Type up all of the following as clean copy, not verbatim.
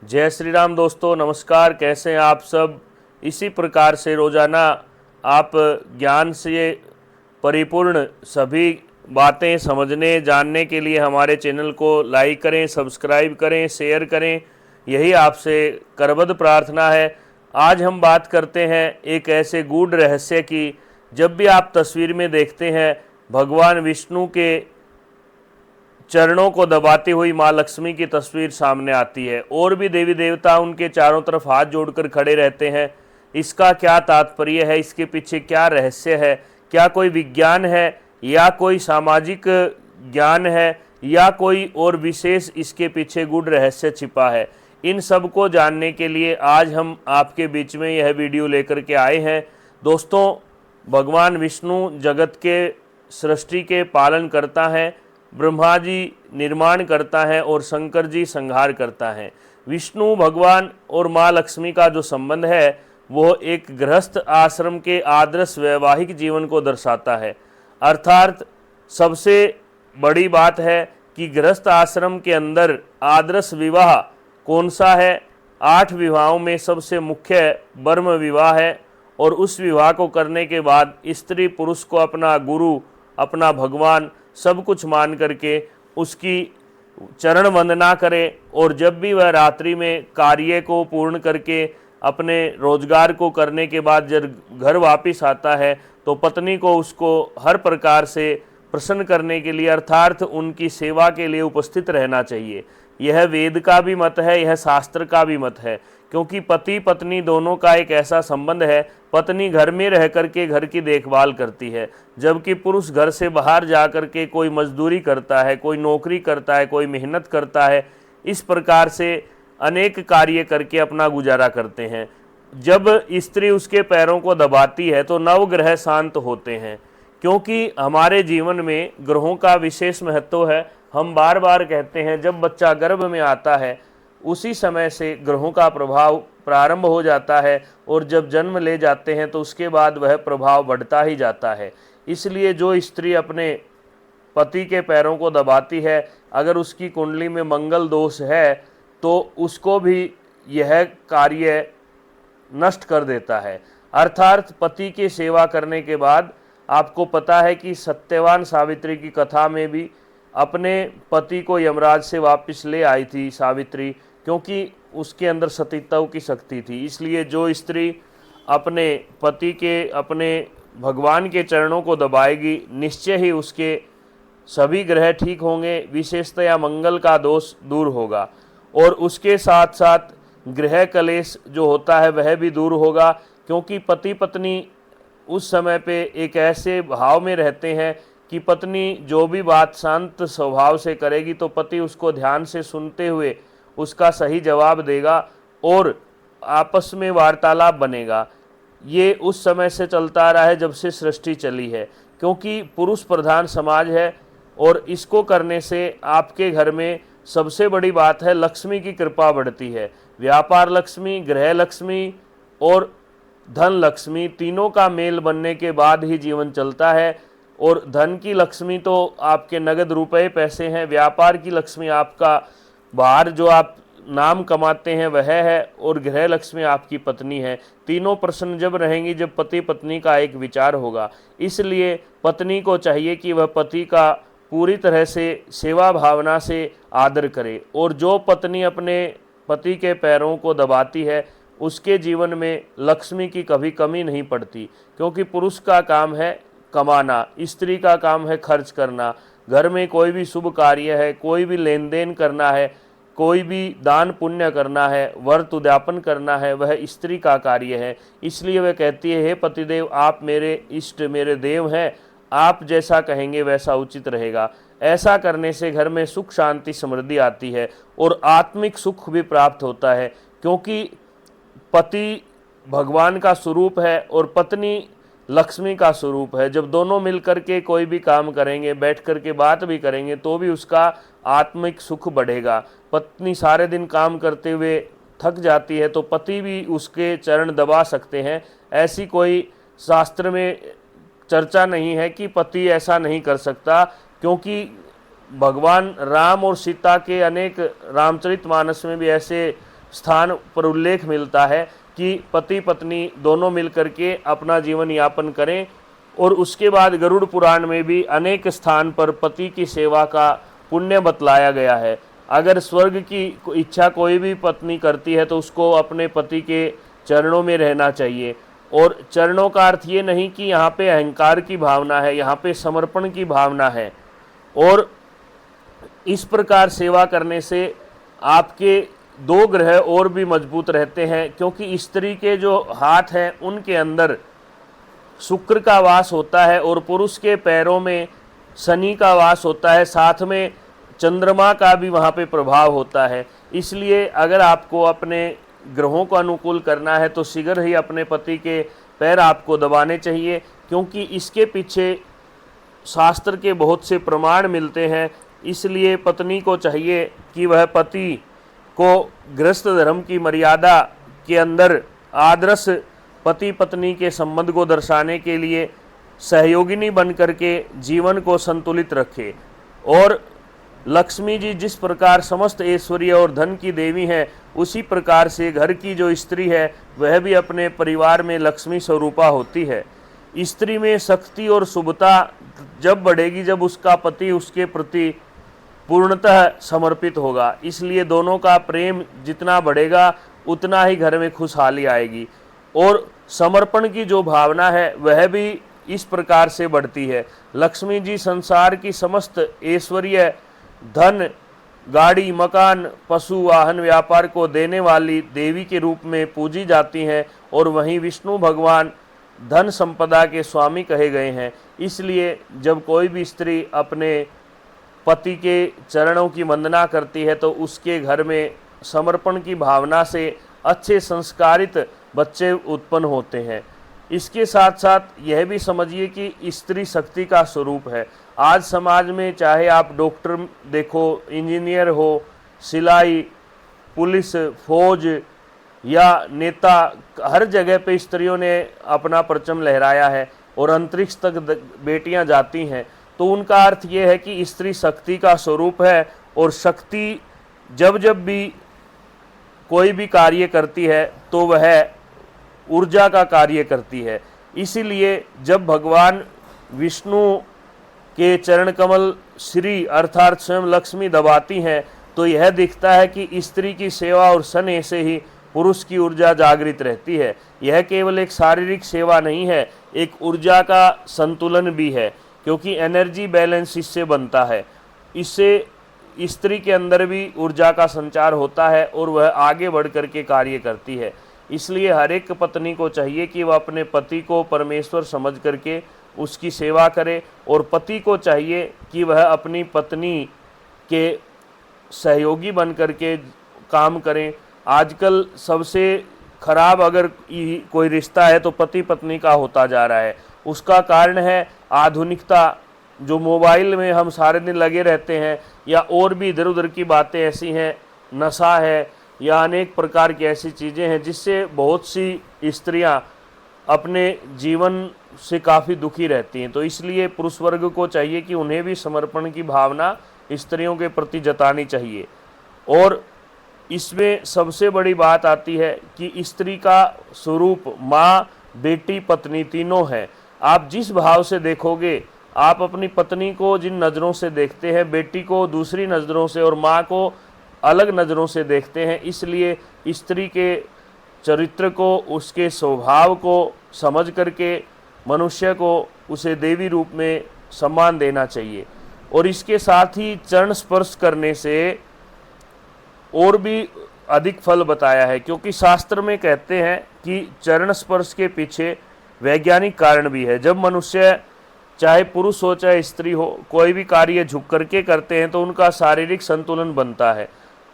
जय श्री राम दोस्तों, नमस्कार। कैसे हैं आप सब। इसी प्रकार से रोज़ाना आप ज्ञान से परिपूर्ण सभी बातें समझने जानने के लिए हमारे चैनल को लाइक करें, सब्सक्राइब करें, शेयर करें। यही आपसे करबद्ध प्रार्थना है। आज हम बात करते हैं एक ऐसे गूढ़ रहस्य की। जब भी आप तस्वीर में देखते हैं भगवान विष्णु के चरणों को दबाती हुई माँ लक्ष्मी की तस्वीर सामने आती है और भी देवी देवता उनके चारों तरफ हाथ जोड़कर खड़े रहते हैं। इसका क्या तात्पर्य है, इसके पीछे क्या रहस्य है, क्या कोई विज्ञान है या कोई सामाजिक ज्ञान है या कोई और विशेष इसके पीछे गूढ़ रहस्य छिपा है, इन सब को जानने के लिए आज हम आपके बीच में यह वीडियो लेकर के आए हैं। दोस्तों, भगवान विष्णु जगत के सृष्टि के पालन करता है, ब्रह्मा जी निर्माण करता है और शंकर जी संहार करता है। विष्णु भगवान और माँ लक्ष्मी का जो संबंध है वो एक गृहस्थ आश्रम के आदर्श वैवाहिक जीवन को दर्शाता है। अर्थात सबसे बड़ी बात है कि गृहस्थ आश्रम के अंदर आदर्श विवाह कौन सा है। 8 विवाहों में सबसे मुख्य ब्रह्म विवाह है और उस विवाह को करने के बाद स्त्री पुरुष को अपना गुरु, अपना भगवान सब कुछ मान करके उसकी चरण वंदना करे और जब भी वह रात्रि में कार्य को पूर्ण करके अपने रोजगार को करने के बाद जब घर वापस आता है तो पत्नी को उसको हर प्रकार से प्रसन्न करने के लिए अर्थात उनकी सेवा के लिए उपस्थित रहना चाहिए। यह वेद का भी मत है, यह शास्त्र का भी मत है, क्योंकि पति पत्नी दोनों का एक ऐसा संबंध है। पत्नी घर में रह करके घर की देखभाल करती है, जबकि पुरुष घर से बाहर जा कर के कोई मजदूरी करता है, कोई नौकरी करता है, कोई मेहनत करता है। इस प्रकार से अनेक कार्य करके अपना गुजारा करते हैं। जब स्त्री उसके पैरों को दबाती है तो नवग्रह शांत होते हैं, क्योंकि हमारे जीवन में ग्रहों का विशेष महत्व है। हम बार बार कहते हैं जब बच्चा गर्भ में आता है उसी समय से ग्रहों का प्रभाव प्रारंभ हो जाता है और जब जन्म ले जाते हैं तो उसके बाद वह प्रभाव बढ़ता ही जाता है। इसलिए जो स्त्री अपने पति के पैरों को दबाती है, अगर उसकी कुंडली में मंगल दोष है तो उसको भी यह कार्य नष्ट कर देता है। अर्थात पति की सेवा करने के बाद आपको पता है कि सत्यवान सावित्री की कथा में भी अपने पति को यमराज से वापस ले आई थी सावित्री, क्योंकि उसके अंदर सतीत्व की शक्ति थी। इसलिए जो स्त्री अपने पति के, अपने भगवान के चरणों को दबाएगी, निश्चय ही उसके सभी ग्रह ठीक होंगे, विशेषतया मंगल का दोष दूर होगा और उसके साथ साथ गृह कलेश जो होता है वह भी दूर होगा, क्योंकि पति पत्नी उस समय पे एक ऐसे भाव में रहते हैं कि पत्नी जो भी बात शांत स्वभाव से करेगी तो पति उसको ध्यान से सुनते हुए उसका सही जवाब देगा और आपस में वार्तालाप बनेगा। ये उस समय से चलता रहा है जब से सृष्टि चली है, क्योंकि पुरुष प्रधान समाज है और इसको करने से आपके घर में सबसे बड़ी बात है लक्ष्मी की कृपा बढ़ती है। व्यापार लक्ष्मी, गृह लक्ष्मी और धन लक्ष्मी तीनों का मेल बनने के बाद ही जीवन चलता है। और धन की लक्ष्मी तो आपके नगद रुपए पैसे हैं, व्यापार की लक्ष्मी आपका बाहर जो आप नाम कमाते हैं वह है और गृह लक्ष्मी आपकी पत्नी है। तीनों प्रसन्न जब रहेंगी जब पति पत्नी का एक विचार होगा। इसलिए पत्नी को चाहिए कि वह पति का पूरी तरह से सेवा भावना से आदर करे और जो पत्नी अपने पति के पैरों को दबाती है उसके जीवन में लक्ष्मी की कभी कमी नहीं पड़ती, क्योंकि पुरुष का काम है कमाना, स्त्री का काम है खर्च करना। घर में कोई भी शुभ कार्य है, कोई भी लेन देन करना है, कोई भी दान पुण्य करना है, व्रत उद्यापन करना है, वह स्त्री का कार्य है। इसलिए वह कहती है, हे पतिदेव आप मेरे इष्ट, मेरे देव हैं, आप जैसा कहेंगे वैसा उचित रहेगा। ऐसा करने से घर में सुख शांति समृद्धि आती है और आत्मिक सुख भी प्राप्त होता है, क्योंकि पति भगवान का स्वरूप है और पत्नी लक्ष्मी का स्वरूप है। जब दोनों मिलकर के कोई भी काम करेंगे, बैठ कर के बात भी करेंगे तो भी उसका आत्मिक सुख बढ़ेगा। पत्नी सारे दिन काम करते हुए थक जाती है तो पति भी उसके चरण दबा सकते हैं। ऐसी कोई शास्त्र में चर्चा नहीं है कि पति ऐसा नहीं कर सकता, क्योंकि भगवान राम और सीता के अनेक रामचरितमानस में भी ऐसे स्थान पर उल्लेख मिलता है कि पति पत्नी दोनों मिलकर के अपना जीवन यापन करें। और उसके बाद गरुड़ पुराण में भी अनेक स्थान पर पति की सेवा का पुण्य बतलाया गया है। अगर स्वर्ग की इच्छा कोई भी पत्नी करती है तो उसको अपने पति के चरणों में रहना चाहिए। और चरणों का अर्थ ये नहीं कि यहाँ पे अहंकार की भावना है, यहाँ पे समर्पण की भावना है। और इस प्रकार सेवा करने से आपके दो ग्रह और भी मजबूत रहते हैं, क्योंकि स्त्री के जो हाथ हैं उनके अंदर शुक्र का वास होता है और पुरुष के पैरों में शनि का वास होता है, साथ में चंद्रमा का भी वहाँ पे प्रभाव होता है। इसलिए अगर आपको अपने ग्रहों को अनुकूल करना है तो शीघ्र ही अपने पति के पैर आपको दबाने चाहिए, क्योंकि इसके पीछे शास्त्र के बहुत से प्रमाण मिलते हैं। इसलिए पत्नी को चाहिए कि वह पति को गृहस्थ धर्म की मर्यादा के अंदर आदर्श पति पत्नी के संबंध को दर्शाने के लिए सहयोगिनी बन करके जीवन को संतुलित रखे। और लक्ष्मी जी जिस प्रकार समस्त ऐश्वर्य और धन की देवी हैं, उसी प्रकार से घर की जो स्त्री है वह भी अपने परिवार में लक्ष्मी स्वरूपा होती है। स्त्री में शक्ति और शुभता जब बढ़ेगी जब उसका पति उसके प्रति पूर्णतः समर्पित होगा। इसलिए दोनों का प्रेम जितना बढ़ेगा उतना ही घर में खुशहाली आएगी। और समर्पण की जो भावना है वह भी इस प्रकार से बढ़ती है। लक्ष्मी जी संसार की समस्त ऐश्वर्य, धन, गाड़ी, मकान, पशु, वाहन, व्यापार को देने वाली देवी के रूप में पूजी जाती हैं। और वहीं विष्णु भगवान धन संपदा के स्वामी कहे गए हैं। इसलिए जब कोई भी स्त्री अपने पति के चरणों की वंदना करती है तो उसके घर में समर्पण की भावना से अच्छे संस्कारित बच्चे उत्पन्न होते हैं। इसके साथ साथ यह भी समझिए कि स्त्री शक्ति का स्वरूप है। आज समाज में चाहे आप डॉक्टर देखो, इंजीनियर हो, सिलाई, पुलिस, फौज या नेता, हर जगह पे स्त्रियों ने अपना परचम लहराया है और अंतरिक्ष तक बेटियां जाती हैं। तो उनका अर्थ ये है कि स्त्री शक्ति का स्वरूप है। और शक्ति जब जब भी कोई भी कार्य करती है तो वह ऊर्जा का कार्य करती है। इसीलिए जब भगवान विष्णु के चरण कमल श्री अर्थात स्वयं लक्ष्मी दबाती हैं तो यह दिखता है कि स्त्री की सेवा और स्नेह से ही पुरुष की ऊर्जा जागृत रहती है। यह केवल एक शारीरिक सेवा नहीं है, एक ऊर्जा का संतुलन भी है, क्योंकि एनर्जी बैलेंस इससे बनता है। इससे स्त्री के अंदर भी ऊर्जा का संचार होता है और वह आगे बढ़ कर के कार्य करती है। इसलिए हर एक पत्नी को चाहिए कि वह अपने पति को परमेश्वर समझ करके उसकी सेवा करे, और पति को चाहिए कि वह अपनी पत्नी के सहयोगी बन करके काम करें। आजकल सबसे खराब अगर कोई रिश्ता है तो पति पत्नी का होता जा रहा है। उसका कारण है आधुनिकता, जो मोबाइल में हम सारे दिन लगे रहते हैं, या और भी इधर उधर की बातें ऐसी हैं, नशा है या अनेक प्रकार की ऐसी चीज़ें हैं जिससे बहुत सी स्त्रियां अपने जीवन से काफ़ी दुखी रहती हैं। तो इसलिए पुरुष वर्ग को चाहिए कि उन्हें भी समर्पण की भावना स्त्रियों के प्रति जतानी चाहिए। और इसमें सबसे बड़ी बात आती है कि स्त्री का स्वरूप माँ, बेटी, पत्नी तीनों है। आप जिस भाव से देखोगे, आप अपनी पत्नी को जिन नज़रों से देखते हैं, बेटी को दूसरी नज़रों से और माँ को अलग नज़रों से देखते हैं। इसलिए स्त्री के चरित्र को, उसके स्वभाव को समझ करके मनुष्य को उसे देवी रूप में सम्मान देना चाहिए। और इसके साथ ही चरण स्पर्श करने से और भी अधिक फल बताया है, क्योंकि शास्त्र में कहते हैं कि चरण स्पर्श के पीछे वैज्ञानिक कारण भी है। जब मनुष्य, चाहे पुरुष हो चाहे स्त्री हो, कोई भी कार्य झुक करके करते हैं तो उनका शारीरिक संतुलन बनता है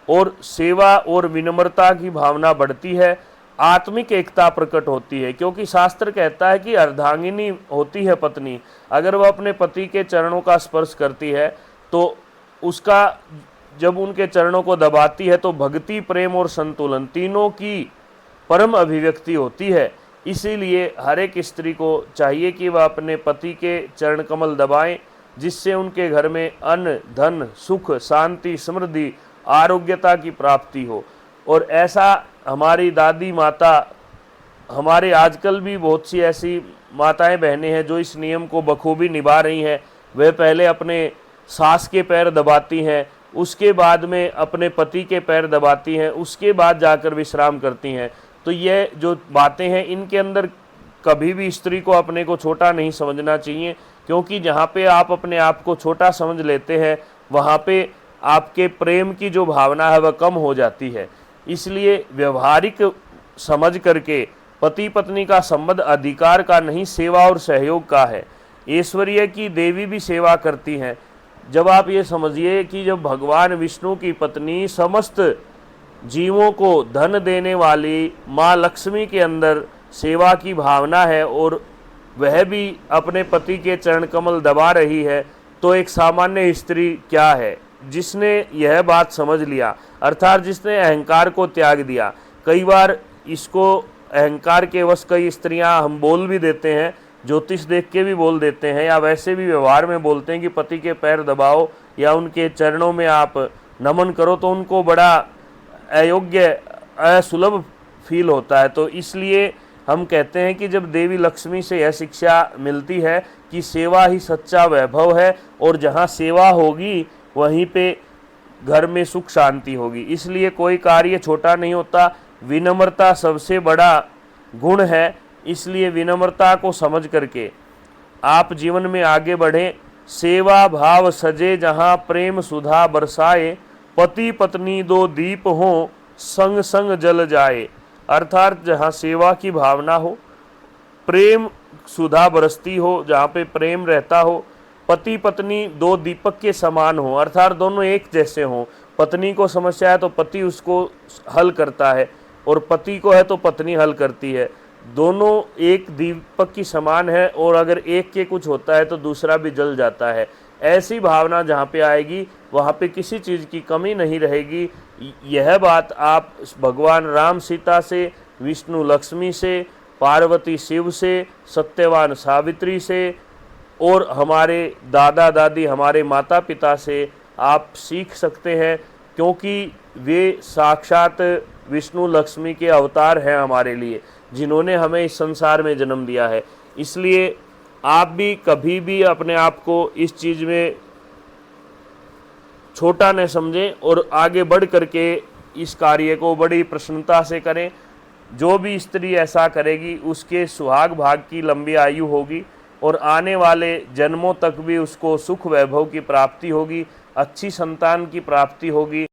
और सेवा और विनम्रता की भावना बढ़ती है, आत्मिक एकता प्रकट होती है। क्योंकि शास्त्र कहता है कि अर्धांगिनी होती है पत्नी, अगर वह अपने पति के चरणों का स्पर्श करती है तो उसका, जब उनके चरणों को दबाती है तो भक्ति, प्रेम और संतुलन तीनों की परम अभिव्यक्ति होती है। इसीलिए हर एक स्त्री को चाहिए कि वह अपने पति के चरण कमल दबाएं, जिससे उनके घर में अन्न, धन, सुख, शांति, समृद्धि, आरोग्यता की प्राप्ति हो। और ऐसा हमारी दादी माता, हमारे आजकल भी बहुत सी ऐसी माताएं बहनें हैं जो इस नियम को बखूबी निभा रही हैं। वे पहले अपने सास के पैर दबाती हैं, उसके बाद में अपने पति के पैर दबाती हैं, उसके बाद जाकर विश्राम करती हैं। तो ये जो बातें हैं इनके अंदर कभी भी स्त्री को अपने को छोटा नहीं समझना चाहिए, क्योंकि जहाँ पे आप अपने आप को छोटा समझ लेते हैं वहाँ पे आपके प्रेम की जो भावना है वह कम हो जाती है। इसलिए व्यवहारिक समझ करके पति पत्नी का संबंध अधिकार का नहीं, सेवा और सहयोग का है। ऐश्वर्य की देवी भी सेवा करती हैं। जब आप ये समझिए कि जब भगवान विष्णु की पत्नी समस्त जीवों को धन देने वाली माँ लक्ष्मी के अंदर सेवा की भावना है और वह भी अपने पति के चरण कमल दबा रही है, तो एक सामान्य स्त्री क्या है जिसने यह बात समझ लिया, अर्थात जिसने अहंकार को त्याग दिया। कई बार इसको अहंकार के वश कई स्त्रियां हम बोल भी देते हैं, ज्योतिष देख के भी बोल देते हैं या वैसे भी व्यवहार में बोलते हैं कि पति के पैर दबाओ या उनके चरणों में आप नमन करो, तो उनको बड़ा अयोग्य असुलभ फील होता है। तो इसलिए हम कहते हैं कि जब देवी लक्ष्मी से यह शिक्षा मिलती है कि सेवा ही सच्चा वैभव है और जहाँ सेवा होगी वहीं पे घर में सुख शांति होगी। इसलिए कोई कार्य छोटा नहीं होता, विनम्रता सबसे बड़ा गुण है। इसलिए विनम्रता को समझ करके आप जीवन में आगे बढ़ें। सेवा भाव सजे जहाँ प्रेम सुधा बरसाए, पति पत्नी दो दीप हों संग संग जल जाए। अर्थात जहाँ सेवा की भावना हो, प्रेम सुधा बरसती हो, जहाँ पे प्रेम रहता हो, पति पत्नी दो दीपक के समान हो, अर्थात दोनों एक जैसे हों। पत्नी को समस्या है तो पति उसको हल करता है और पति को है तो पत्नी हल करती है। दोनों एक दीपक की समान है और अगर एक के कुछ होता है तो दूसरा भी जल जाता है। ऐसी भावना जहाँ पे आएगी वहाँ पे किसी चीज़ की कमी नहीं रहेगी। यह बात आप भगवान राम सीता से, विष्णु लक्ष्मी से, पार्वती शिव से, सत्यवान सावित्री से और हमारे दादा दादी, हमारे माता पिता से आप सीख सकते हैं, क्योंकि वे साक्षात विष्णु लक्ष्मी के अवतार हैं हमारे लिए, जिन्होंने हमें इस संसार में जन्म दिया है। इसलिए आप भी कभी भी अपने आप को इस चीज़ में छोटा न समझें और आगे बढ़ करके इस कार्य को बड़ी प्रसन्नता से करें। जो भी स्त्री ऐसा करेगी उसके सुहाग भाग की लंबी आयु होगी और आने वाले जन्मों तक भी उसको सुख वैभव की प्राप्ति होगी, अच्छी संतान की प्राप्ति होगी।